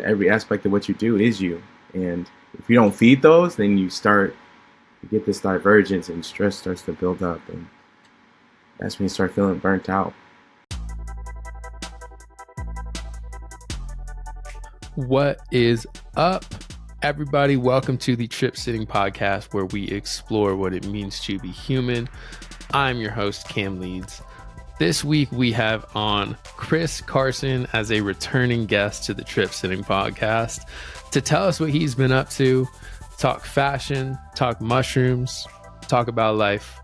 every aspect of what you do is you. And if you don't feed those, then you get this divergence and stress starts to build up. And that's when you start feeling burnt out. What is up, everybody? Welcome to the Trip Sitting Podcast, where we explore what it means to be human. I'm your host, Cam Leeds. This week we have on Carson as a returning guest to the Trip Sitting Podcast to tell us what he's been up to, talk fashion, talk mushrooms, talk about life.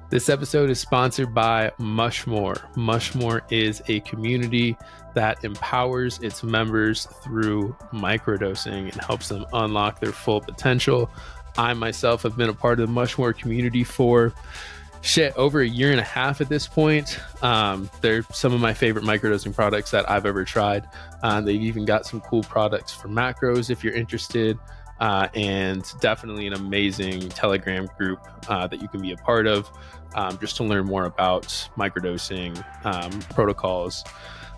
This episode is sponsored by Mushmore. Mushmore is a community that empowers its members through microdosing and helps them unlock their full potential. I myself have been a part of the Mushmore community for over a year and a half at this point. They're some of my favorite microdosing products that I've ever tried. They've even got some cool products for macros if you're interested. And definitely an amazing Telegram group that you can be a part of just to learn more about microdosing protocols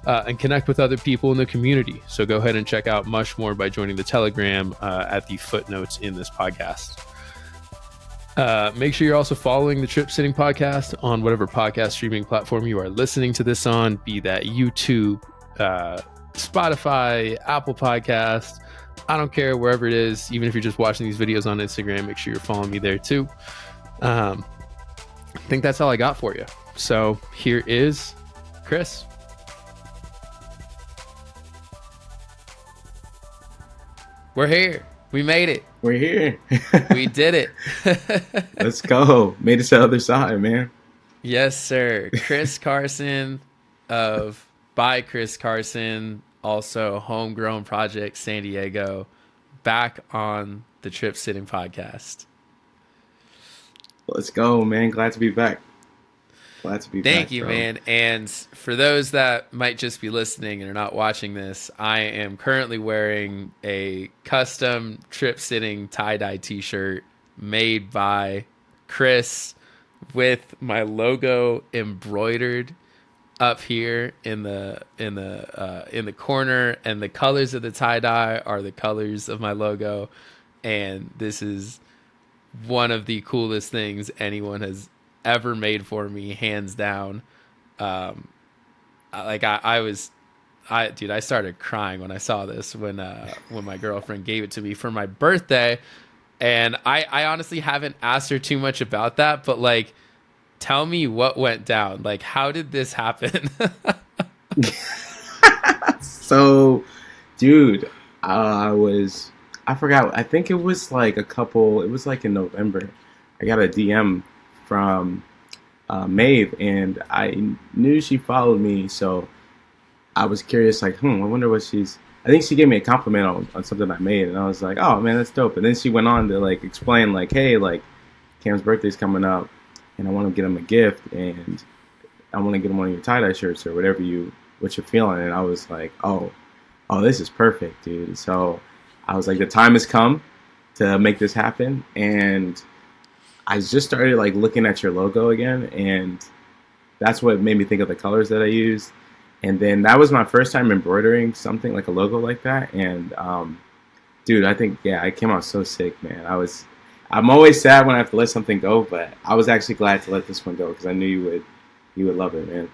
and connect with other people in the community. So go ahead and check out Mushmore by joining the Telegram at the footnotes in this podcast. Make sure you're also following the Trip Sitting Podcast on whatever podcast streaming platform you are listening to this on, be that YouTube, Spotify, Apple Podcast. I don't care, wherever it is. Even if you're just watching these videos on Instagram, make sure you're following me there too. I think that's all I got for you. So here is Chris. We're here. We made it. We're here. We did it. Let's go. Made it to the other side, man. Yes, sir. Chris Carson by Chris Carson, also Homegrown Project San Diego, back on the Trip Sitting Podcast. Let's go, man. Glad to be back. Thank you, bro. Man. And for those that might just be listening and are not watching this, I am currently wearing a custom Trip Sitting tie-dye t-shirt made by Chris with my logo embroidered up here in the corner, and the colors of the tie-dye are the colors of my logo. And this is one of the coolest things anyone has ever made for me, hands down. I started crying when I saw this when my girlfriend gave it to me for my birthday, and I honestly haven't asked her too much about that, but like, tell me what went down. Like, how did this happen? So, dude, I forgot. I think it was like in November. I got a DM from Maeve, and I knew she followed me, so I was curious, like, I wonder what I think she gave me a compliment on something I made, and I was like, oh man, that's dope. And then she went on to like explain, like, hey, like, Cam's birthday's coming up, and I want to get him a gift, and I want to get him one of your tie-dye shirts or what you're feeling. And I was like, oh, this is perfect, dude. So I was like, the time has come to make this happen. And I just started like looking at your logo again, and that's what made me think of the colors that I used. And then that was my first time embroidering something like a logo like that. And dude, I think, I came out so sick, man. I'm always sad when I have to let something go, but I was actually glad to let this one go because I knew you would love it, man.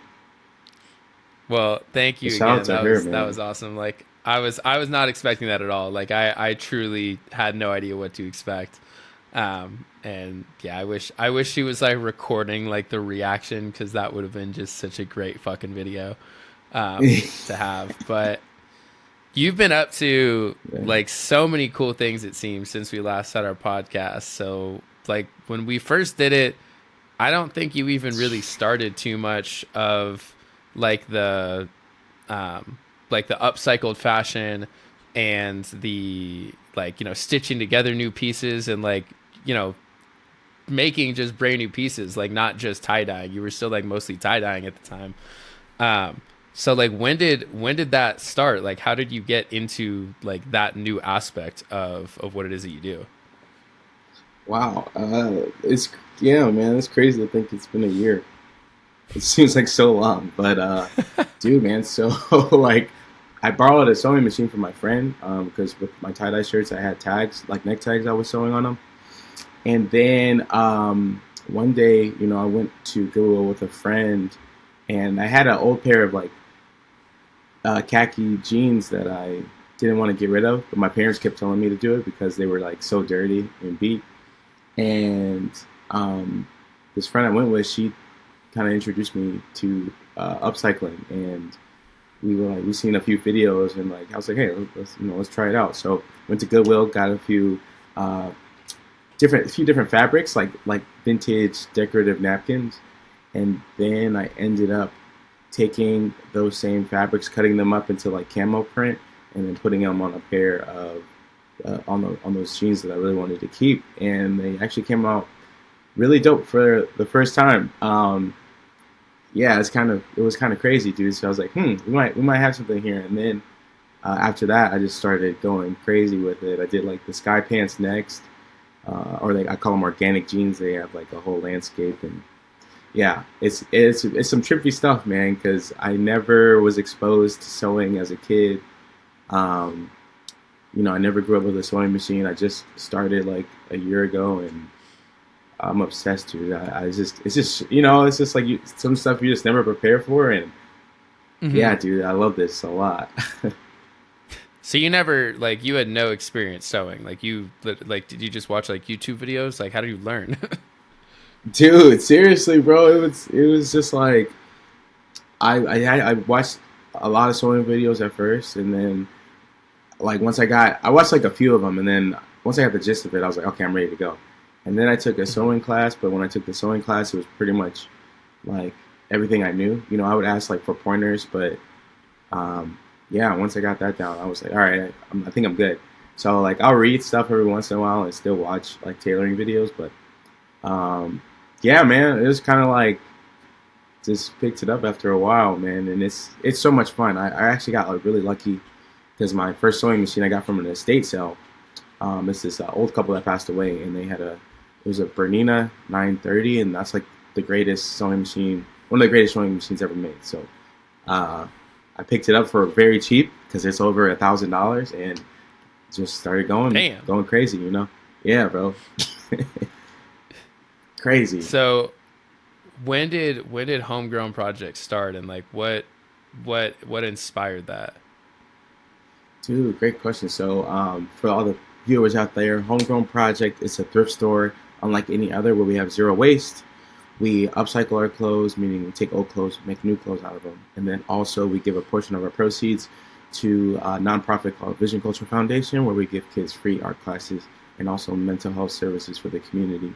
Well, thank you again. That was awesome. Like, I was not expecting that at all. Like, I truly had no idea what to expect. And yeah, I wish she was like recording like the reaction, because that would have been just such a great fucking video to have. But you've been up to like so many cool things, it seems, since we last had our podcast. So like when we first did it, I don't think you even really started too much of like the upcycled fashion and the, like, stitching together new pieces and like, making just brand new pieces, like not just tie-dyeing. You were still like mostly tie-dyeing at the time. So like when did that start? Like, how did you get into like that new aspect of what it is that you do? Wow. Man, it's crazy to think it's been a year. It seems like so long, but dude, man, so like I borrowed a sewing machine from my friend because with my tie dye shirts I had tags like neck tags I was sewing on them. And then one day, I went to Goodwill with a friend, and I had an old pair of like khaki jeans that I didn't want to get rid of, but my parents kept telling me to do it because they were like so dirty and beat. And um, this friend I went with, she kind of introduced me to upcycling, and we seen a few videos, and like I was like, hey, let's try it out. So went to Goodwill, got uh, a few different fabrics like vintage decorative napkins, and then I ended up taking those same fabrics, cutting them up into like camo print, and then putting them on a pair of on those jeans that I really wanted to keep, and they actually came out really dope for the first time. Yeah, it was kind of crazy, dude. So I was like, we might have something here. And then after that, I just started going crazy with it. I did like the sky pants next, or like I call them organic jeans. They have like a whole landscape, and yeah, it's some trippy stuff, man. Because I never was exposed to sewing as a kid. Um, I never grew up with a sewing machine. I just started like a year ago, and I'm obsessed, dude. It's just like some stuff you just never prepare for, and Hmm. yeah, dude, I love this a lot. So you never like you had no experience sewing. Like did you just watch like YouTube videos? Like how do you learn? Dude, seriously, bro, it was just like I watched a lot of sewing videos at first, and then like I watched like a few of them, and then once I got the gist of it, I was like, okay, I'm ready to go. And then I took a Hmm. sewing class, but when I took the sewing class, it was pretty much like everything I knew. I would ask like for pointers, but um, yeah, once I got that down, I was like, all right, I think I'm good. So like I'll read stuff every once in a while and still watch like tailoring videos, but um, yeah, man, it was kind of like just picked it up after a while, man, and it's so much fun. I actually got like really lucky because my first sewing machine I got from an estate sale. It's this old couple that passed away, and it was a Bernina 930, and that's like the greatest sewing machine, one of the greatest sewing machines ever made. So uh, I picked it up for very cheap because it's over $1,000, and just started Damn. going crazy, Yeah, bro, crazy. So when did homegrown projects start and like what inspired that? Dude, great question. So, for all the viewers out there, Homegrown Project is a thrift store unlike any other where we have zero waste. We upcycle our clothes, meaning we take old clothes, make new clothes out of them. And then also we give a portion of our proceeds to a nonprofit called Vision Culture Foundation, where we give kids free art classes and also mental health services for the community.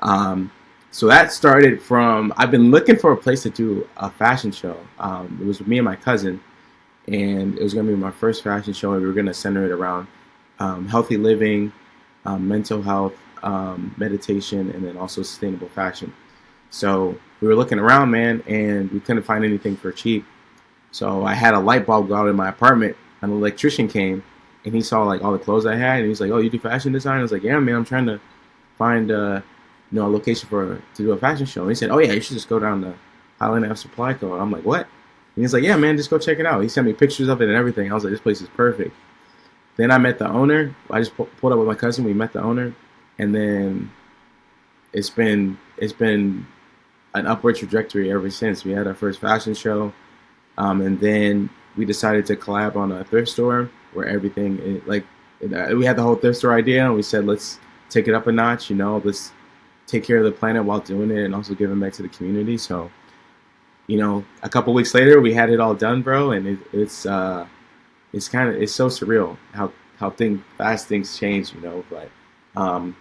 Um, so that started from, I've been looking for a place to do a fashion show. It was me and my cousin, and it was going to be my first fashion show, and we were going to center it around healthy living, mental health, meditation, and then also sustainable fashion. So we were looking around, man, and we couldn't find anything for cheap. So I had a light bulb go out in my apartment. An electrician came, and he saw like all the clothes I had, and he's like, "Oh, you do fashion design?" I was like, "Yeah, man, I'm trying to find a location to do a fashion show." And he said, "Oh yeah, you should just go down to Highland Ave Supply Co." And I'm like, "What?" And he's like, "Yeah, man, just go check it out." He sent me pictures of it and everything. I was like, "This place is perfect." Then I met the owner. I just pulled up with my cousin. We met the owner, and then it's been an upward trajectory ever since. We had our first fashion show, and then we decided to collab on a thrift store where we had the whole thrift store idea, and we said let's take it up a notch. Let's take care of the planet while doing it, and also giving back to the community. So a couple weeks later, we had it all done, bro, and it's so surreal how fast things change, But um,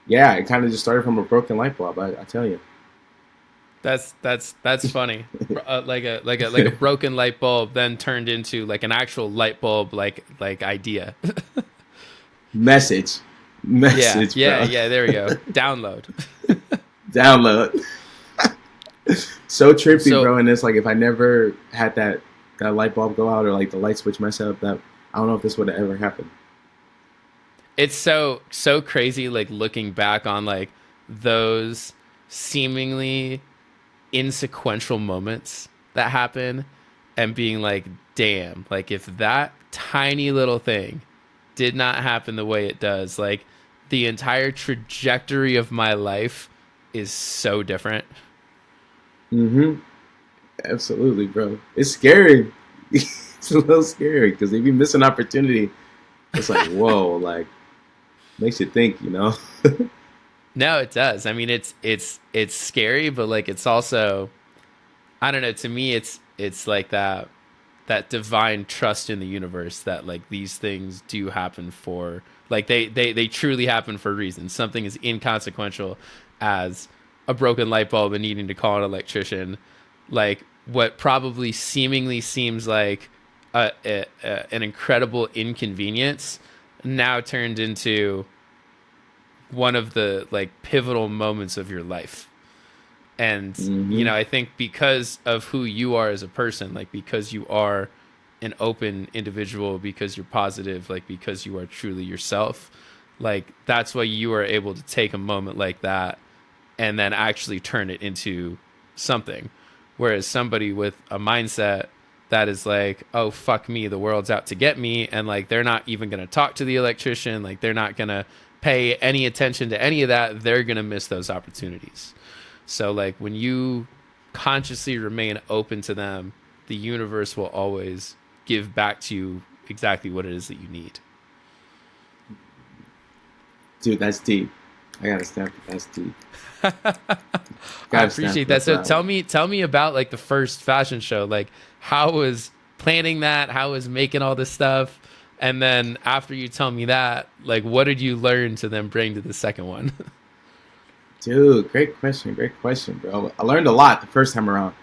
yeah, it kind of just started from a broken light bulb. I tell you, That's funny. Like a broken light bulb then turned into like an actual light bulb like idea. message, Yeah, message, yeah, bro. yeah, there we go. Download. Download. So trippy, So bro. And it's like if I never had that light bulb go out or like the light switch mess up, that I don't know if this would have ever happened. it's so crazy like looking back on like those seemingly insequential moments that happen and being like, damn, like if that tiny little thing did not happen the way it does, like the entire trajectory of my life is so different. Mm-hmm. Absolutely, bro. It's scary. It's a little scary because if you miss an opportunity, it's like, whoa, like makes you think, you know? No, it does. I mean, it's scary, but like it's also, I don't know, to me it's like that divine trust in the universe that like these things do happen for, like they truly happen for a reason. Something as inconsequential as a broken light bulb and needing to call an electrician, like what probably seemingly seems like an incredible inconvenience, now turned into one of the like pivotal moments of your life. And you Mm-hmm. know, I think because of who you are as a person, like because you are an open individual, because you're positive, like because you are truly yourself, like that's why you are able to take a moment like that and then actually turn it into something. Whereas somebody with a mindset that is like, oh, fuck me, the world's out to get me, and like they're not even going to talk to the electrician, like they're not going to pay any attention to any of that, they're going to miss those opportunities. So, like, when you consciously remain open to them, the universe will always give back to you exactly what it is that you need. Dude, that's deep. I gotta stamp it. That's deep. I Gotta stamp appreciate it that. for So that one. tell me about like the first fashion show. Like how was planning that? How was making all this stuff? And then after you tell me that, like what did you learn to then bring to the second one? Dude, great question, bro. I learned a lot the first time around.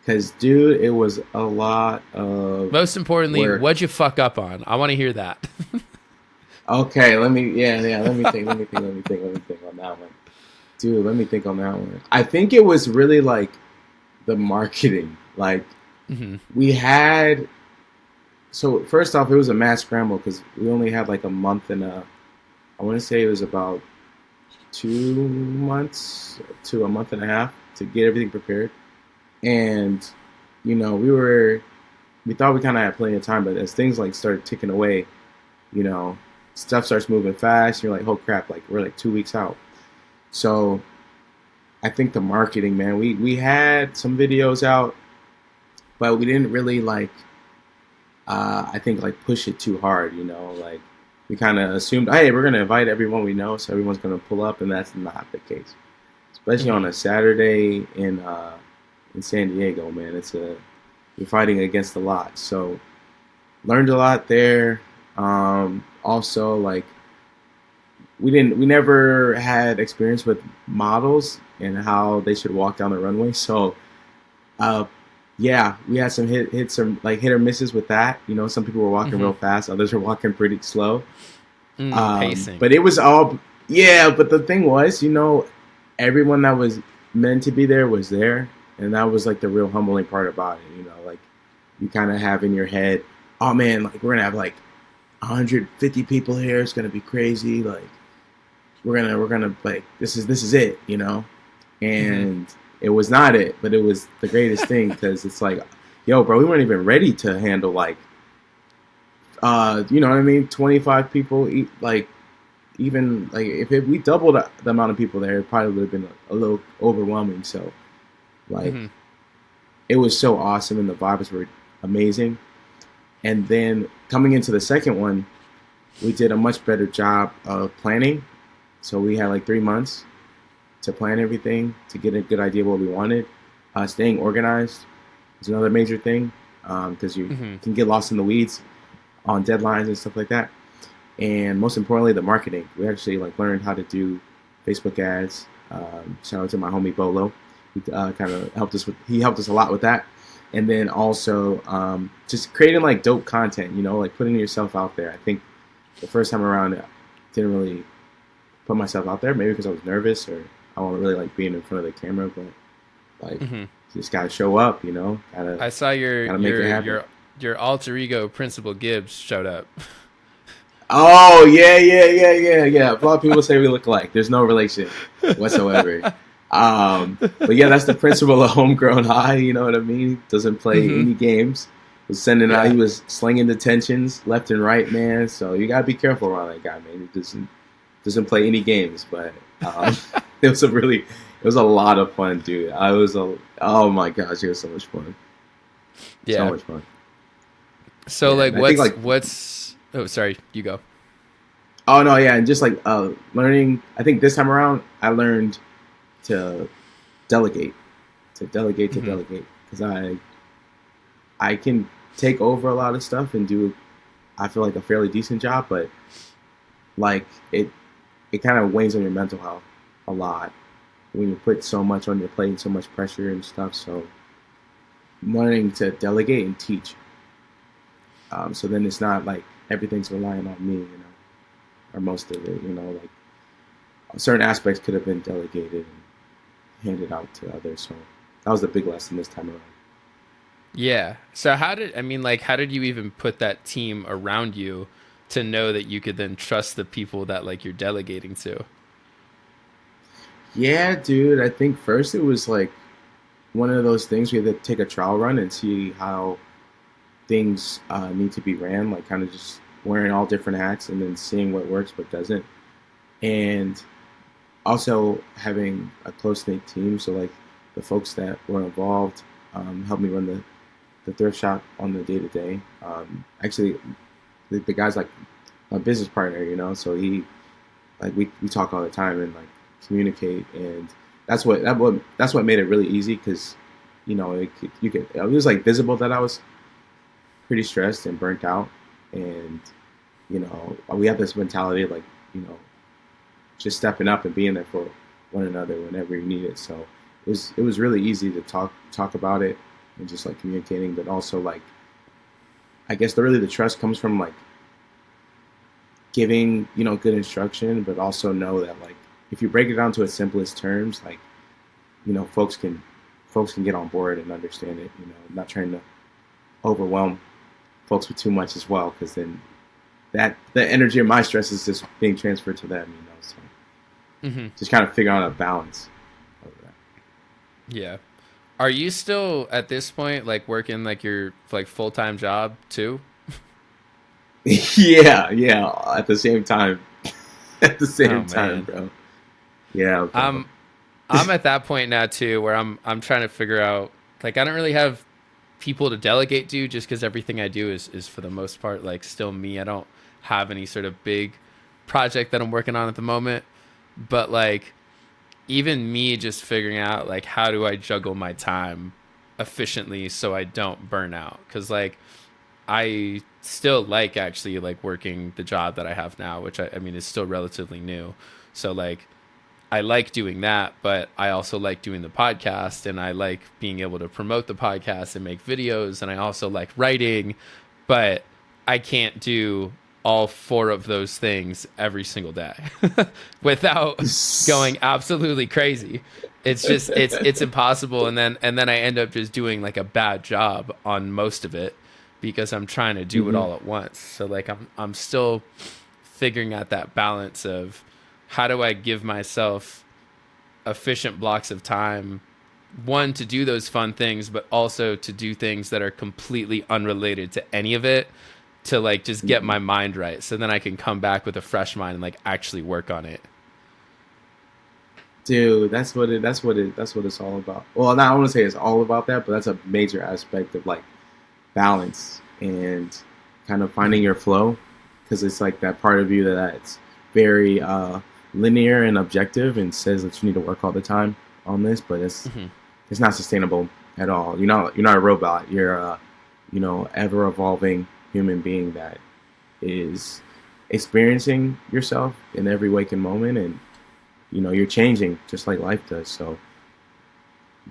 Cause, dude, it was a lot of Most importantly, work. what'd you fuck up on? I want to hear that. Okay, let me think, let me think on that one. Dude, let me think on that one. I think it was really like the marketing. Like, Hmm. we had, so first off, it was a mass scramble because we only had like a month and I want to say it was about 2 months to a month and a half to get everything prepared. And, you know, we thought we kind of had plenty of time, but as things like started ticking away, you know, stuff starts moving fast. You're like, oh crap, like we're like 2 weeks out. So I think the marketing, man, we had some videos out, but we didn't really like, I think like push it too hard, you know, like we kind of assumed, hey, we're going to invite everyone we know. So everyone's going to pull up, and that's not the case, especially on Hmm. a Saturday in San Diego, man. You're fighting against a lot. So learned a lot there. Also, like we never had experience with models and how they should walk down the runway. So, uh, yeah, we had some some like hit or misses with that. You know, some people were walking Hmm. real fast, others were walking pretty slow. Pacing. But it was all, yeah. But the thing was, you know, everyone that was meant to be there was there, and that was like the real humbling part about it. You know, like you kind of have in your head, oh man, like we're gonna have like 150 people here. It's gonna be crazy. Like we're gonna like this is it. You know, Hmm. and it was not it, but it was the greatest thing because it's like, yo, bro, we weren't even ready to handle like, you know what I mean, 25 people, like even like we doubled the amount of people there, it probably would have been a little overwhelming. So like Hmm. it was so awesome, and the vibes were amazing. And then coming into the second one, we did a much better job of planning. So we had like 3 months to plan everything to get a good idea of what we wanted. Staying organized is another major thing because you Hmm. can get lost in the weeds on deadlines and stuff like that. And most importantly, the marketing. We actually like learned how to do Facebook ads. Shout out to my homie Bolo. He kind of helped us with. He helped us a lot with that. And then also just creating like dope content. You know, like putting yourself out there. I think the first time around, I didn't really put myself out there. Maybe because I was nervous or I wasn't really like being in front of the camera. But like, Hmm. you just gotta show up. You know, I saw gotta make it happen. your alter ego Principal Gibbs showed up. Oh yeah. A lot of people say we look alike. There's no relation whatsoever. But yeah, that's the principle of homegrown high. You know what I mean? Doesn't play Hmm. any games. was sending out. He Yeah. was slinging detentions left and right, man. So you gotta be careful around that guy, man. He doesn't play any games, but um, it was a lot of fun, dude. Oh my gosh, it was so much fun, so Yeah. much fun. So Yeah, like and I think like what's oh sorry, you go. oh no, yeah, and just like learning. I think this time around, I learned to delegate, to Hmm. delegate, because I can take over a lot of stuff and do I feel like a fairly decent job, but like it kind of weighs on your mental health a lot when you put so much on your plate and so much pressure and stuff. So learning to delegate and teach. So then it's not like everything's relying on me, or most of it. Like certain aspects could have been delegated and handed out to others. So that was the big lesson this time around. Yeah. So how did you even put that team around you to know that you could then trust the people that like you're delegating to? Yeah, dude. I think first it was like one of those things we had to take a trial run and see how things need to be ran, like kind of just wearing all different hats and then seeing what works, what doesn't. And also having a close knit team. So like the folks that were involved helped me run the thrift shop on the day to day. Actually, the guy's like a business partner, so he like we talk all the time and like communicate, and that's what made it really easy because it was like visible that I was pretty stressed and burnt out, and we have this mentality of like you know just stepping up and being there for one another whenever you need it. So it was really easy to talk about it and just like communicating, but also like I guess the trust comes from like giving good instruction, but also know that like if you break it down to its simplest terms, like you know folks can get on board and understand it. Not trying to overwhelm folks with too much as well, because then that the energy of my stress is just being transferred to them. So Hmm. just kind of figure out a balance of that. Yeah. Are you still at this point like working like your like full-time job too? Yeah, yeah. At the same time, at the Oh same time, man. bro. Yeah, bro. I'm I'm at that point now too where I'm trying to figure out like I don't really have people to delegate to just because everything I do is for the most part like still me. I don't have any sort of big project that I'm working on at the moment. But like even me just figuring out like how do I juggle my time efficiently so I don't burn out. Cause like I still like actually like working the job that I have now, which I mean is still relatively new. So like I like doing that, but I also like doing the podcast and I like being able to promote the podcast and make videos. And I also like writing, but I can't do all four of those things every single day without going absolutely crazy. It's just it's impossible and then I end up just doing like a bad job on most of it because I'm trying to do it Hmm. all at once. So like I'm still figuring out that balance of how do I give myself efficient blocks of time, one to do those fun things but also to do things that are completely unrelated to any of it, to like just get Hmm. my mind right so then I can come back with a fresh mind and like actually work on it. Dude, that's what it's all about. Well, not I want to say it's all about that, but that's a major aspect of like balance and kind of finding your flow, because it's like that part of you that's very linear and objective and says that you need to work all the time on this, but Hmm. it's not sustainable at all. You're not a robot. You're a ever evolving human being that is experiencing yourself in every waking moment, and you're changing just like life does. So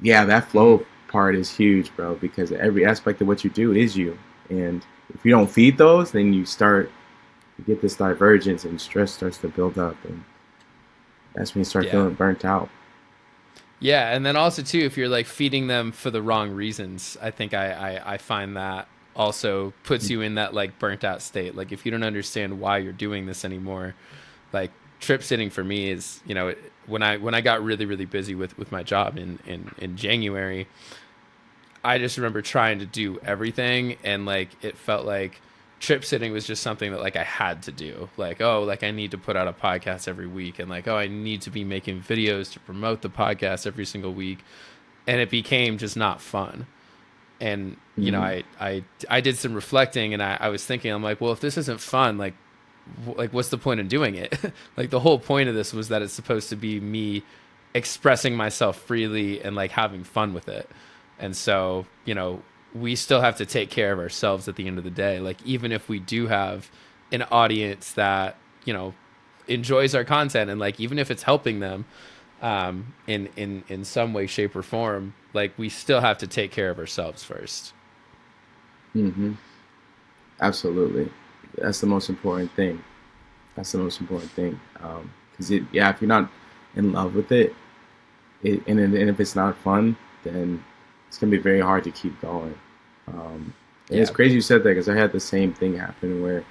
yeah, that Hmm. flow part is huge, bro, because every aspect of what you do is you. And if you don't feed those, then you get this divergence and stress starts to build up. And that's when you start Yeah. feeling burnt out. Yeah, and then also too, if you're like feeding them for the wrong reasons, I think I find that also puts you in that like burnt out state. Like if you don't understand why you're doing this anymore, like trip sitting for me is, when I got really busy with my job in January, I just remember trying to do everything, and like it felt like trip sitting was just something that like I had to do. Like, oh, like I need to put out a podcast every week, and like, oh, I need to be making videos to promote the podcast every single week, and it became just not fun. And you know, Mm-hmm. I did some reflecting, and I was thinking, I'm like, well, if this isn't fun, like like what's the point in doing it? Like the whole point of this was that it's supposed to be me expressing myself freely and like having fun with it. And so, you know, we still have to take care of ourselves at the end of the day. Like even if we do have an audience that, you know, enjoys our content, and like even if it's helping them in some way, shape, or form, like we still have to take care of ourselves first. Mm-hmm. Absolutely. That's the most important thing. That's the most important thing. Because yeah, if you're not in love with it, and if it's not fun, then it's gonna be very hard to keep going. And it's Yeah. crazy you said that because I had the same thing happen where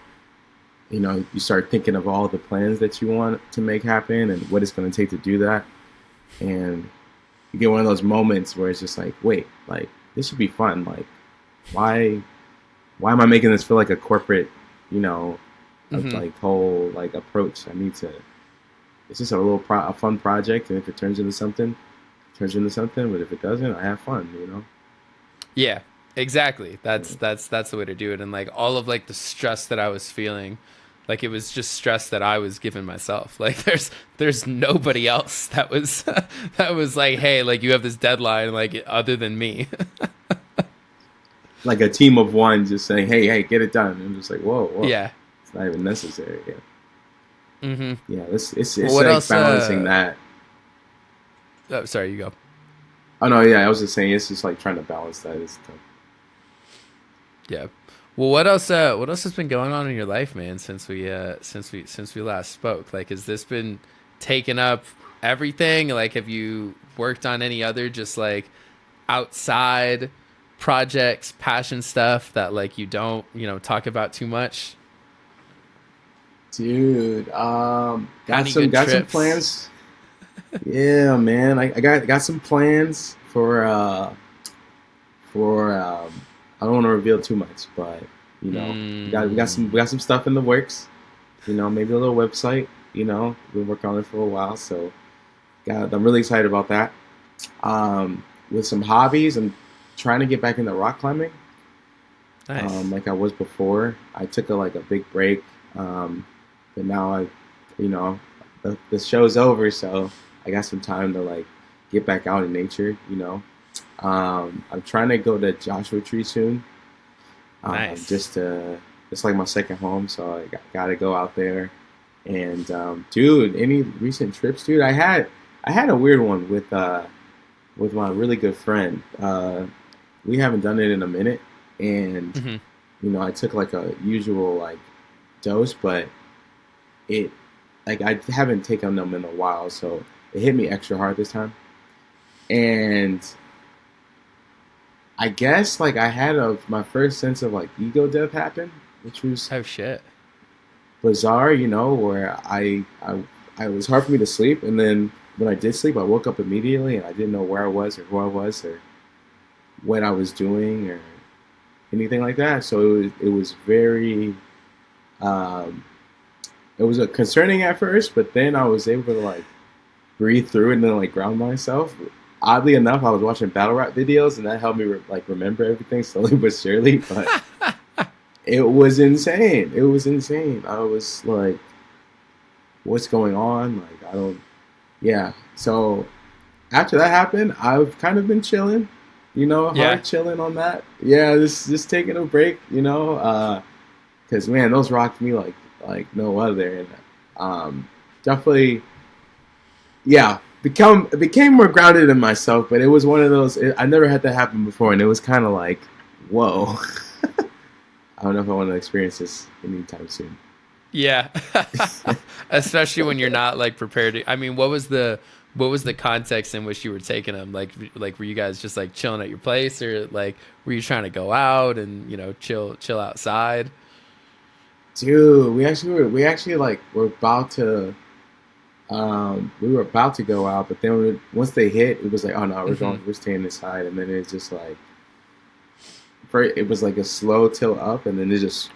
you start thinking of all the plans that you want to make happen and what it's going to take to do that, and you get one of those moments where it's just like, wait, like this should be fun. Like, why why am I making this feel like a corporate, you know, Hmm. like whole like approach? I need to. It's just a fun project, and if it turns into something, it turns into something. But if it doesn't, I have fun. Yeah, exactly. Yeah. That's the way to do it. And like all of like the stress that I was feeling, like it was just stress that I was giving myself. Like there's nobody else that was that was like, hey, like you have this deadline, like other than me. Like a team of one, just saying, hey, get it done. And I'm just like, whoa, Yeah. it's not even necessary. Yeah, Mm-hmm. yeah. Well, It's what like else? balancing that. Oh, sorry, you go. Oh no, yeah, I was just saying it's just like trying to balance that. It's tough. Yeah. Well, what else? What else has been going on in your life, man? Since we last spoke, like, has this been taking up everything? Like, have you worked on any other just like outside projects, passion stuff that like you don't, you know, talk about too much? Dude, Any good got some trips? plans. Yeah, man, I got some plans for I don't want to reveal too much, but we Mm, got some stuff in the works. Maybe a little website. We've been working on it for a while, so I'm really excited about that. With some hobbies, I'm trying to get back into rock climbing, nice. like I was before. I took a big break, but now you know, the show's over, so I got some time to like get back out in nature. I'm trying to go to Joshua Tree soon, Nice. just to it's like my second home, so got to go out there. And dude, any recent trips, dude? I had a weird one with my really good friend. We haven't done it in a minute, and Hmm. I took like a usual like dose, but it like I haven't taken them in a while, so it hit me extra hard this time. And I guess like I had my first sense of like ego death happen, which was Oh shit. bizarre, where I was hard for me to sleep, and then when I did sleep, I woke up immediately, and I didn't know where I was or who I was or what I was doing or anything like that. So it was very um, it was a concerning at first, but then I was able to like breathe through it and then like ground myself. Oddly enough, I was watching battle rap videos, and that helped me like remember everything slowly but surely. But it was insane. It was insane. I was like, "What's going on?" Like, I don't. Yeah. So after that happened, I've kind of been chilling. Yeah. Hard chilling on that. Yeah, just taking a break. Because man, those rocked me like no other. And definitely, yeah, became more grounded in myself. But it was one of those. I never had that happen before, and it was kind of like, whoa. I don't know if I want to experience this anytime soon. Yeah. Especially when you're not like prepared to, I mean, what was the context in which you were taking them? Like were you guys just like chilling at your place, or like were you trying to go out and, you know, chill outside? Dude, we actually like were about to go out, but then once they hit, it was like, oh no, Hmm. we're staying inside, and then it's just like it was like a slow tilt up, and then it just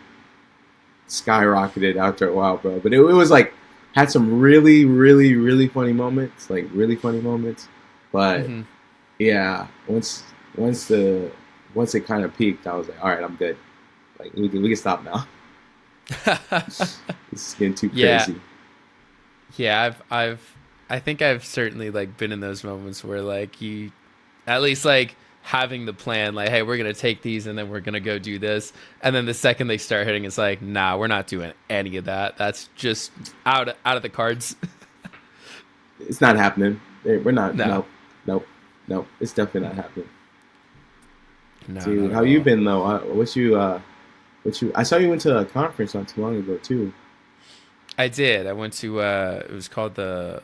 skyrocketed after a while, bro. But it was like had some really, really, really funny moments, like really funny moments. But Hmm. yeah, once the once it kind of peaked, I was like, all right, I'm good. Like we can stop now. This is getting too Yeah, crazy. yeah. I think I've certainly like been in those moments where like you, at least like having the plan, like, hey, we're gonna take these and then we're gonna go do this, and then the second they start hitting, it's like, nah, we're not doing any of that. That's just out of the cards. It's not happening. We're not. No, Nope. Nope. Nope. It's definitely not happening. no, Dude, not how at you all. been though? What you? I saw you went to a conference not too long ago too. I did. I went to it was called the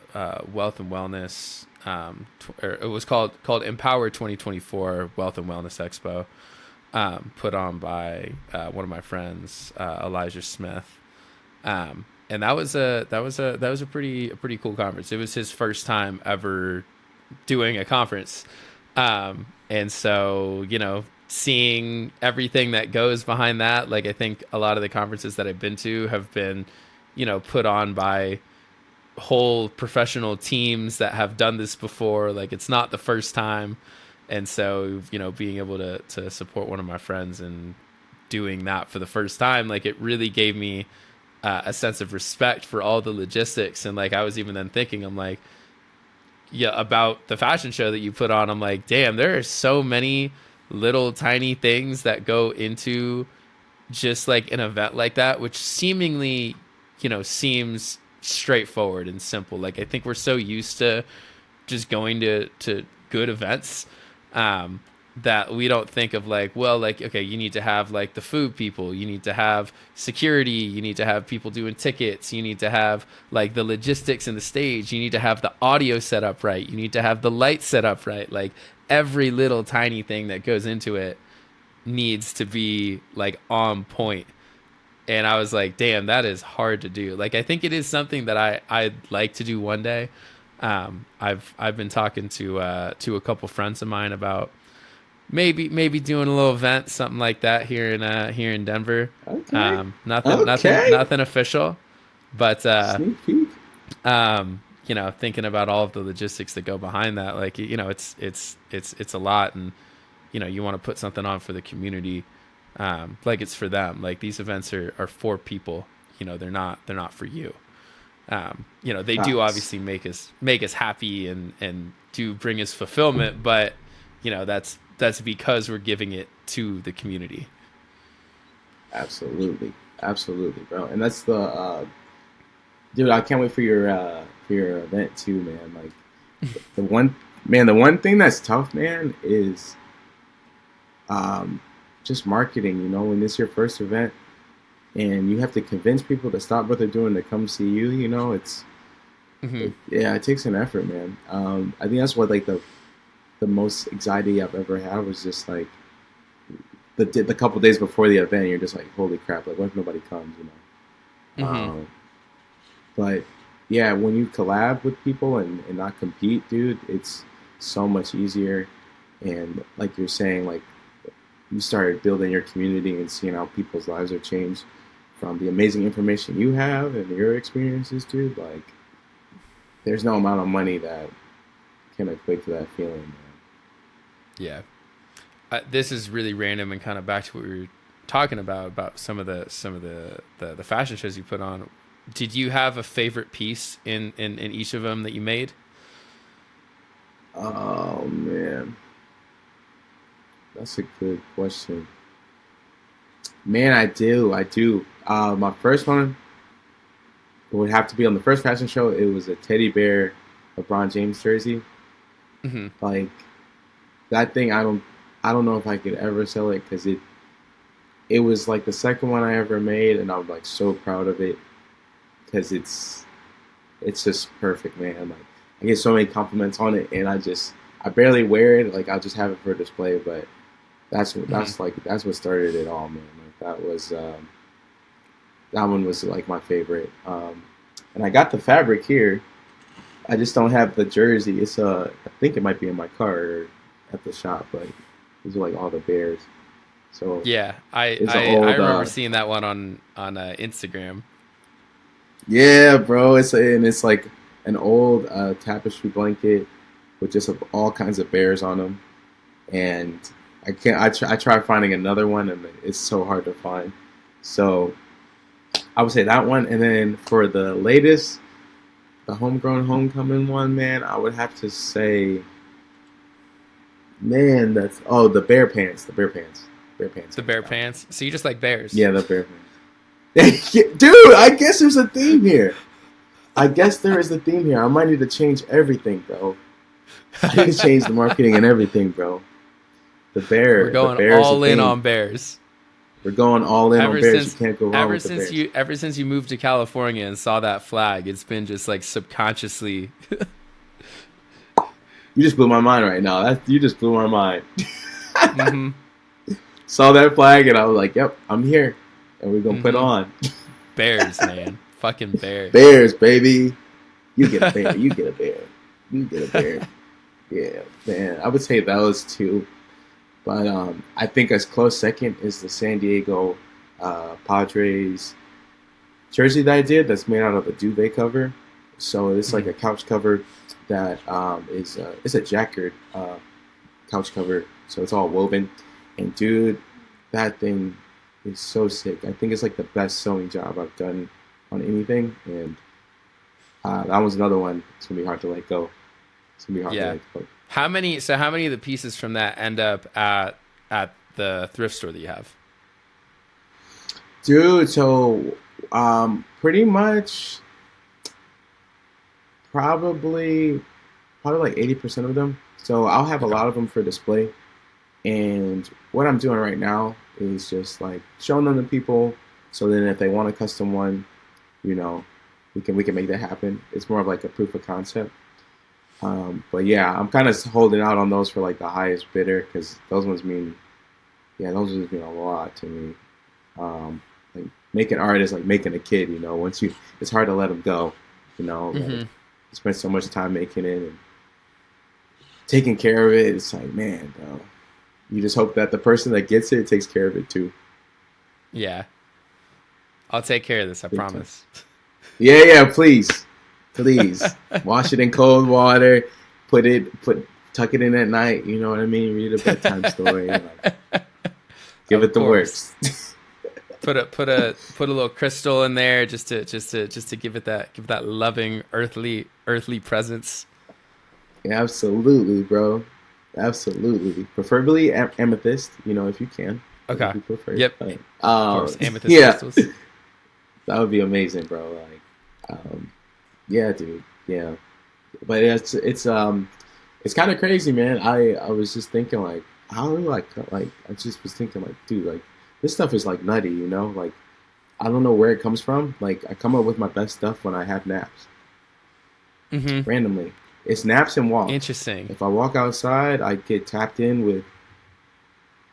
Wealth and Wellness or it was called Empower 2024 Wealth and Wellness Expo, put on by one of my friends, Elijah Smith. And that was a pretty cool conference. It was his first time ever doing a conference. And so, you know, seeing everything that goes behind that, like I think a lot of the conferences that I've been to have been, you know, put on by whole professional teams that have done this before. Like it's not the first time. And so, you know, being able to support one of my friends and doing that for the first time, like it really gave me a sense of respect for all the logistics. And like I was even then thinking, I'm like, yeah, about the fashion show that you put on. I'm like, damn, there are so many little tiny things that go into just like an event like that, which seemingly, you know, seems straightforward and simple. Like I think we're so used to just going to good events, um, that we don't think of like, well, like, okay, you need to have like the food people, you need to have security, you need to have people doing tickets, you need to have like the logistics in the stage, you need to have the audio set up right, you need to have the light set up right. Like every little tiny thing that goes into it needs to be like on point. And I was like, damn, that is hard to do. Like I think it is something that I'd like to do one day. I've been talking to a couple friends of mine about maybe doing a little event, something like that here in Denver. Okay. Okay. Nothing official, but Sneak peek. you know, thinking about all of the logistics that go behind that, like you know, it's a lot, and you know, you want to put something on for the community, like it's for them. Like these events are for people. You know, they're not for you. You know, they do Facts. obviously make us happy and do bring us fulfillment, but you know, that's because we're giving it to the community. Absolutely. Absolutely, bro. And that's the dude. I can't wait for your event too, man. Like the one man, the one thing that's tough, man, is um just marketing. You know, when it's your first event and you have to convince people to stop what they're doing to come see you. You know, Hmm. yeah, it takes an effort, man. I think that's what like the most anxiety I've ever had was just like the couple days before the event. You're just like, holy crap! Like, what if nobody comes? You know. Hmm. But yeah, when you collab with people and not compete, dude, it's so much easier. And like you're saying, like you started building your community and seeing how people's lives are changed from the amazing information you have and your experiences, dude. Like, there's no amount of money that can equate to that feeling, man. Yeah. This is really random and kind of back to what we were talking about some of the fashion shows you put on. Did you have a favorite piece in each of them that you made? Oh man, that's a good question. Man, I do. My first one would have to be on the first fashion show. It was a teddy bear LeBron James jersey. Hmm. Like that thing, I don't know if I could ever sell it because it was like the second one I ever made, and I'm like so proud of it because it's just perfect, man. Like I get so many compliments on it, and I barely wear it. Like I'll just have it for display, but Hmm. that's what started it all, man. Like that one was like my favorite. And I got the fabric here. I just don't have the jersey. I think it might be in my car or at the shop, but these are like all the bears. So Yeah, I it's an I, I old remember seeing that one on Instagram. yeah, bro. It's like an old tapestry blanket with just all kinds of bears on them, and I can't. I try finding another one, and it's so hard to find. So I would say that one, and then for the latest, the homegrown homecoming one, man, I would have to say, man, that's the bear pants, bear pants The hands bear down. pants. So you just like bears. Yeah, the bear pants. Dude, I guess there's a theme here. I guess there is a theme here. I might need to change everything, bro. I need to change the marketing and everything, bro. We're The going bear is a all in thing. on bears. We're going all in on Ever bears. You since can't go wrong with the bears. ever since you moved to California and saw that flag, it's been just like subconsciously. You just blew my mind right now. You just blew my mind. hmm Saw that flag and I was like, "Yep, I'm here," and we're gonna put hmm on Bears, man. Fucking bears. bears, baby. You get a bear. You get a bear. You get a bear. Yeah, man. I would say those two, but I think as close second is the San Diego Padres jersey that I did. That's made out of a duvet cover. So it's like a couch cover that is it's a jacquard couch cover. So it's all woven. And dude, that thing is so sick. I think it's like the best sewing job I've done on anything. And that was another one. It's gonna be hard to let go. It's gonna be hard to Yeah. let go. How many of the pieces from that end up at the thrift store that you have? Dude, so pretty much probably probably like 80% of them. So I'll have a Okay. lot of them for display. And what I'm doing right now is just like showing them to people. So then if they want a custom one, you know, we can make that happen. It's more of like a proof of concept. But yeah, I'm kind of holding out on those for like the highest bidder because those ones mean a lot to me. Like making art is like making a kid, you know. It's hard to let them go, you know. Like hmm you spend so much time making it and taking care of it. It's like, man, bro. You just hope that the person that gets it takes care of it too. Yeah. I'll take care of this. I Big time. promise. Yeah, yeah, please, please wash it in cold water. Tuck it in at night. You know what I mean? Read a bedtime story. Like, give Of it the course. works. Put a little crystal in there just to give it that loving earthly presence. Yeah, absolutely, bro. Absolutely. Preferably amethyst. You know, if you can, that would Okay. be preferred. Yep. But, Of course. Amethyst yeah, crystals. that would be amazing, bro. Like, yeah, dude. Yeah, but it's kind of crazy, man. I was just thinking like, how do like I just was thinking like, dude, like this stuff is like nutty, you know? Like I don't know where it comes from. Like I come up with my best stuff when I have naps hmm randomly. It's naps and walks. Interesting. If I walk outside, I get tapped in with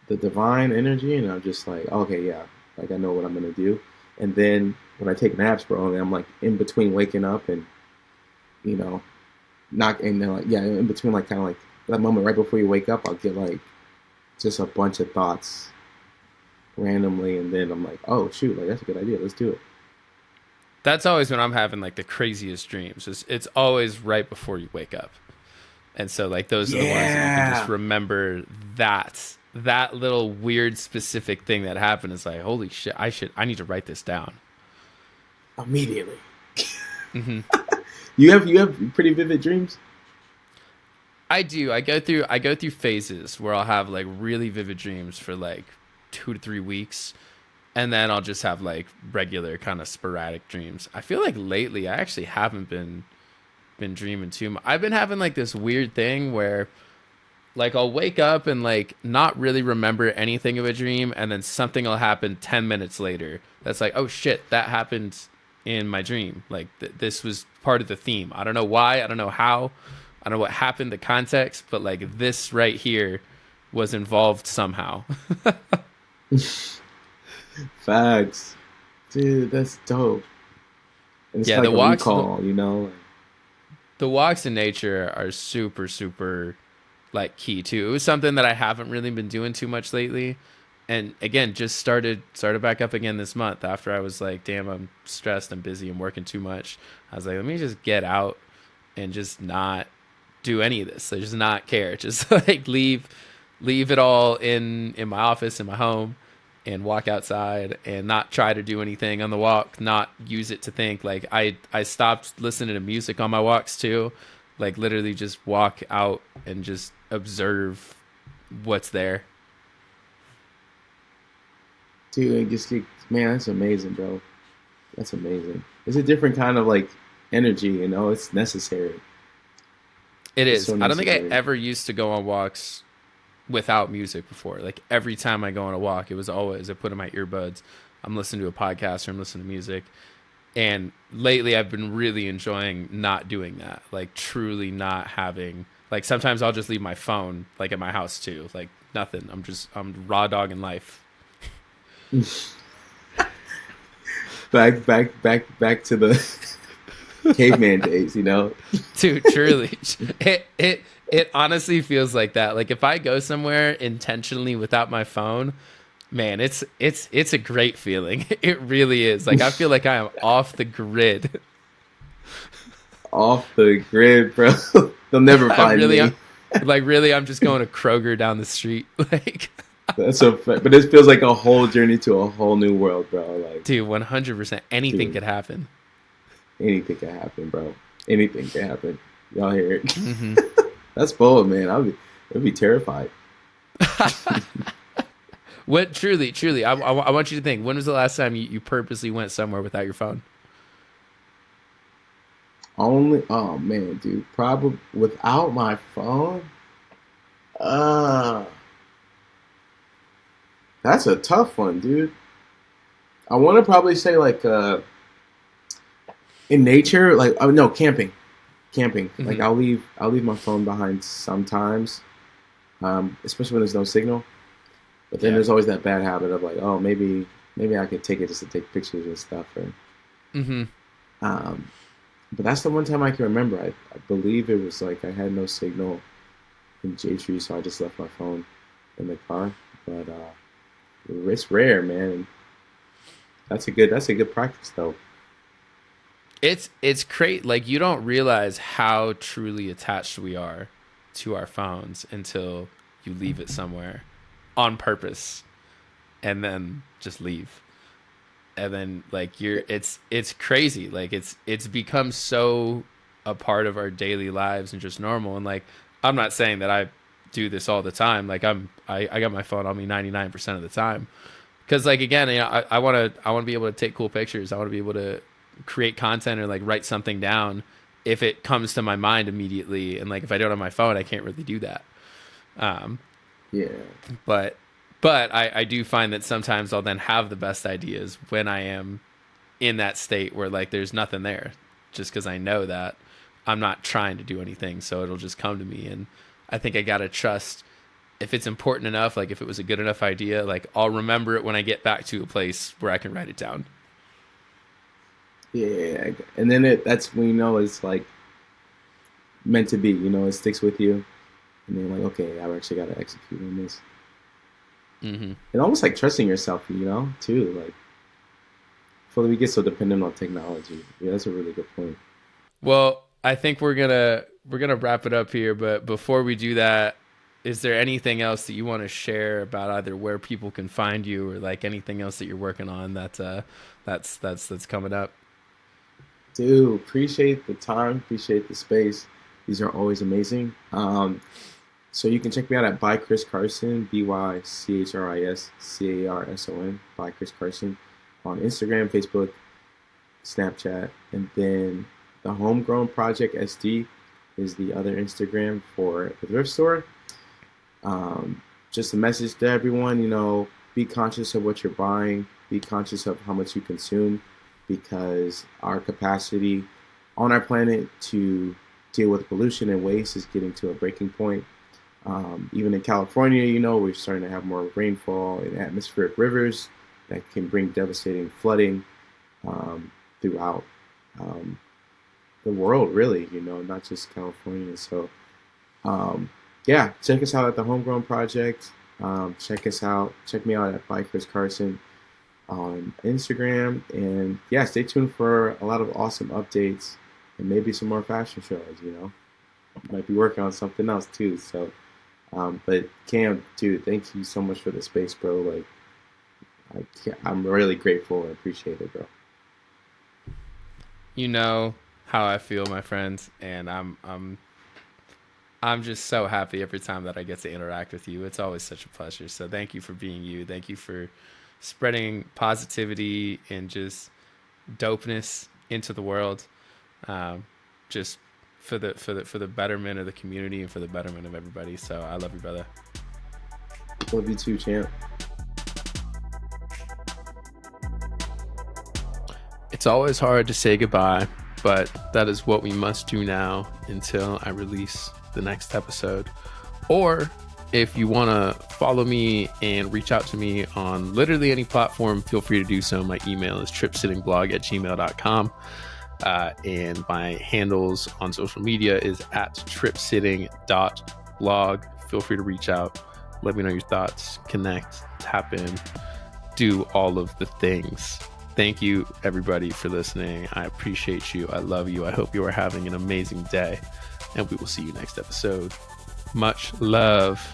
the divine energy, and I'm just like, okay, yeah, like I know what I'm gonna do. And then when I take naps, bro, and I'm like in between waking up and you know, not and then like yeah, in between like kind of like that moment right before you wake up, I'll get like just a bunch of thoughts randomly, and then I'm like, oh shoot, like that's a good idea, let's do it. That's always when I'm having like the craziest dreams. It's always right before you wake up. And so like those are the ones that you can just Yeah, remember that little weird specific thing that happened. It's like, holy shit, I need to write this down. immediately. hmm You have pretty vivid dreams. I do. I go through phases where I'll have like really vivid dreams for like 2 to 3 weeks, and then I'll just have like regular kind of sporadic dreams. I feel like lately I actually haven't been dreaming too much. I've been having like this weird thing where like I'll wake up and like not really remember anything of a dream, and then something will happen 10 minutes later. That's like, oh shit, that happened in my dream. Like this was part of the theme. I don't know why. I don't know how. I don't know what happened. The context, but like this right here was involved somehow. Facts, dude, that's dope. And it's Yeah, like a recall, you know. the walks in nature are super super like key too. It was something that I haven't really been doing too much lately. and again, just started back up again this month after I was like, damn, I'm stressed, I'm busy, I'm working too much. I was like, let me just get out and just not do any of this. So just not care. Just like leave it all in my office, in my home, and walk outside and not try to do anything on the walk, not use it to think. Like I stopped listening to music on my walks too. Like literally just walk out and just observe what's there. Dude, man, that's amazing, bro. That's amazing. It's a different kind of like energy, you know. It's necessary. It It's is. so I don't think I necessary. ever used to go on walks without music before. Like every time I go on a walk, it was always I put in my earbuds. I'm listening to a podcast or I'm listening to music. And lately I've been really enjoying not doing that. Like truly not having like sometimes I'll just leave my phone like at my house too. Like nothing. I'm raw dogging life. Back to the caveman days, you know. Dude, truly. It honestly feels like that. Like if I go somewhere intentionally without my phone, man, it's a great feeling. It really is. Like I feel like I am off the grid. Off the grid, bro. They'll never I find really me. like really I'm just going to Kroger down the street. Like That's so fun. But it feels like a whole journey to a whole new world, bro. Like, dude, 100% anything dude, could happen. anything can happen, bro. Anything can happen. Y'all hear it? Hmm. That's bold, man. I'd be terrified. What truly, I want you to think. When was the last time you purposely went somewhere without your phone? Only, oh man, dude. Probably without my phone. Uh, that's a tough one, dude. I want to probably say like in nature, like oh no, camping. Camping. Like Hmm. I'll leave my phone behind sometimes, especially when there's no signal. But then Yeah. there's always that bad habit of like, oh, maybe I could take it just to take pictures and stuff. Or, Hmm. um, but that's the one time I can remember. I believe it was like I had no signal in J Tree, so I just left my phone in the car. But it's rare, man. That's a good practice though. It's great. Like you don't realize how truly attached we are to our phones until you leave it somewhere on purpose and then just leave. And then like it's crazy. Like it's become so a part of our daily lives and just normal. And like I'm not saying that I do this all the time. Like I got my phone on me 99% of the time. Because like again, you know, I want to be able to take cool pictures. I want to be able to create content or like write something down if it comes to my mind immediately. And like if I don't have my phone, I can't really do that. Um, Yeah, but I do find that sometimes I'll then have the best ideas when I am in that state where like there's nothing there, just because I know that I'm not trying to do anything, so it'll just come to me. And I think I gotta trust if it's important enough, like if it was a good enough idea, like I'll remember it when I get back to a place where I can write it down. yeah. And then that's when you know it's like meant to be. You know, it sticks with you, and then like, okay, I actually got to execute on this. Hmm. And almost like trusting yourself, you know, too. Like, before we get so dependent on technology. Yeah, that's a really good point. Well, I think we're gonna wrap it up here, but before we do that, is there anything else that you want to share about either where people can find you or like anything else that you're working on that's coming up? Dude, appreciate the time, appreciate the space. These are always amazing. So you can check me out at by Chris Carson, ByChrisCarson, by Chris Carson, on Instagram, Facebook, Snapchat, and then the Homegrown Project SD is the other Instagram for the thrift store. Just a message to everyone, you know, be conscious of what you're buying, be conscious of how much you consume, because our capacity on our planet to deal with pollution and waste is getting to a breaking point. Even in California, you know, we're starting to have more rainfall and atmospheric rivers that can bring devastating flooding throughout um, the world, really, you know, not just California. So, um, yeah, check us out at the Homegrown Project. Check us out. Check me out at Bikers Carson on Instagram. And yeah, stay tuned for a lot of awesome updates and maybe some more fashion shows. Might be working on something else too. So, but Cam, dude, thank you so much for the space, bro. Like, I'm really grateful and appreciate it, bro. You know how I feel, my friends, and I'm just so happy every time that I get to interact with you. It's always such a pleasure. So thank you for being you. Thank you for spreading positivity and just dopeness into the world. Just for the betterment of the community and for the betterment of everybody. So I love you, brother. Love you too, champ. It's always hard to say goodbye, but that is what we must do now until I release the next episode. Or if you want to follow me and reach out to me on literally any platform, feel free to do so. My email is tripsittingblog@gmail.com. And my handles on social media is at tripsitting.blog. Feel free to reach out. Let me know your thoughts, connect, tap in, do all of the things. Thank you, everybody, for listening. I appreciate you. I love you. I hope you are having an amazing day. And we will see you next episode. Much love.